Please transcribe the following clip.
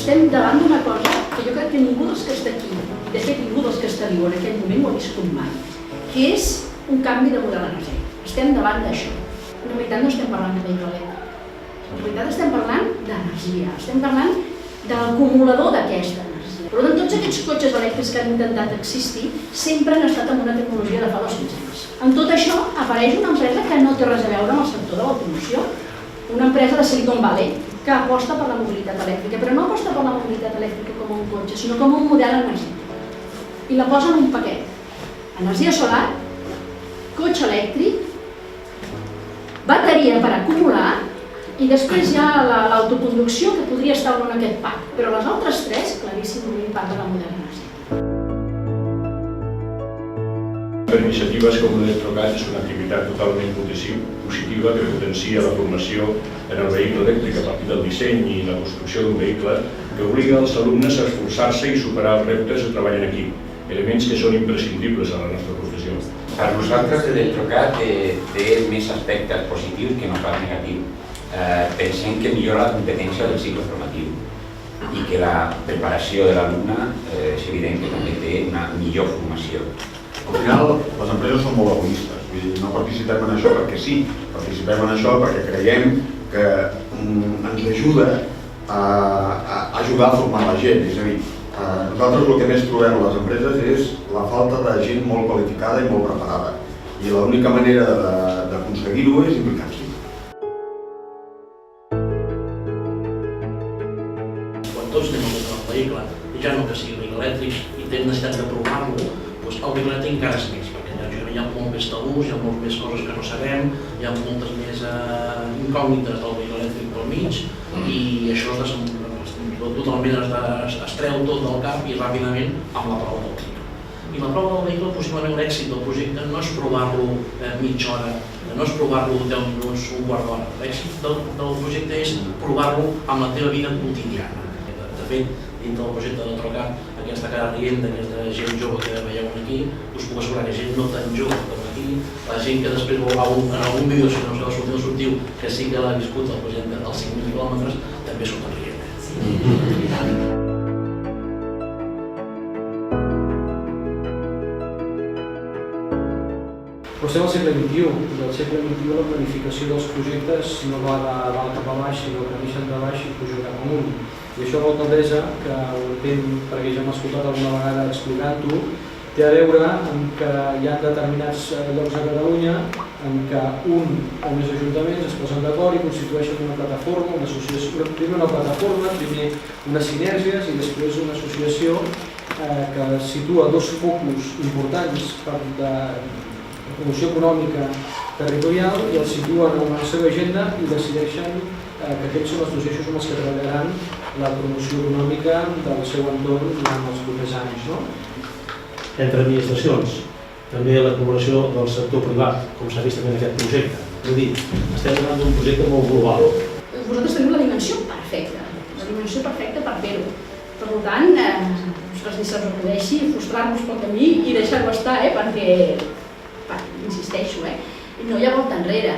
estem davant d'una cosa que jo crec que ningú dels que està aquí, de fet ningú dels que està viu en aquell moment ho ha viscut mai, que és un canvi de model energètic. Estem davant d'això. En realitat no estem parlant de vehicle elèctric. En realitat estem parlant d'energia, estem parlant de l'acumulador d'aquesta energia. Però en tots aquests cotxes elèctrics que han intentat existir sempre han estat amb una tecnologia de fa 200 anys. En tot això apareix una empresa que no té res a veure amb el sector de l'automoció, una empresa de Silicon Valley que aposta per la mobilitat elèctrica, però no aposta per la mobilitat elèctrica com un cotxe, sinó com un model energètic. I la posa en un paquet. Energia solar, cotxe elèctric, bateria per acumular i després hi ha l'autoconducció que podria estar en aquest pack. Però les altres tres, claríssimament, parlen del model energètic. Per iniciatives com l'Electrocat és una activitat totalment positiva que potencia la formació en el vehicle elèctric a partir del disseny i la construcció d'un vehicle que obliga els alumnes a esforçar-se i superar els reptes de treball en equip, elements que són imprescindibles a la nostra professió. Per nosaltres l'Electrocat té més aspectes positius que no pas negatius. Pensem que millora la competència del cicle formatiu i que la preparació de l'alumne és evident que també té una millor formació. Al final, les empreses són molt egoistes, no participem en això perquè sí, participem en això perquè creiem que ens ajuda a ajudar a formar la gent. És a dir, nosaltres el que més trobem a les empreses és la falta de gent molt qualificada i molt preparada. I l'única manera d'aconseguir-ho és implicar-s'hi. Quan tots tenen el vehicle, ja no que sigui vehicle elèctric i tenen necessitat de provar-lo, el vehicle elèctric encara és més, perquè hi ha molt més tabús, hi ha moltes més coses que no sabem, hi ha moltes més incògnites del vehicle elèctric pel mig i això totalment es treu tot del cap i ràpidament amb la prova del vehicle. I la prova del vehicle, possiblement l'èxit del projecte no és provar-lo mitja hora, no és provar-lo 10 minuts, un quart d'hora. L'èxit del projecte és provar-lo amb la teva vida quotidiana. De fet, dintre del projecte d'Electrocat, aquesta cara rient d'aquesta gent jove que veieu aquí, us puc assegurar que gent no tan jove com aquí, la gent que després veurà en algun vídeo, si no us heu sortit o sortiu, que sí que l'ha viscut el projecte als 5.000 quilòmetres, també surten rient. Però estem al segle XXI, i al segle XXI la planificació dels projectes no va de dalt cap a baix, sinó que neixen de baix i pugen cap amunt. I això l'alcaldessa, que ho entenc perquè ja hem escoltat alguna vegada explicant-ho, té a veure amb que hi ha determinats llocs a Catalunya en què un o més ajuntaments es posen d'acord i constitueixen una plataforma, una associació, primer una plataforma, primer unes sinergies i després una associació que situa dos focus importants per de promoció econòmica territorial i els situen en la seva agenda i decideixen que aquests són els dos eixos amb els que treballaran la promoció econòmica del seu entorn durant els propers anys. Entre administracions, també la col·laboració del sector privat, com s'ha vist també en aquest projecte. És a dir, estem davant d'un projecte molt global. Vosaltres teniu la dimensió perfecta per fer-ho. Per tant, ni se us acudeixi frustrar-vos pel camí i deixar-ho estar, perquè, insisteixo, no hi ha volta enrere.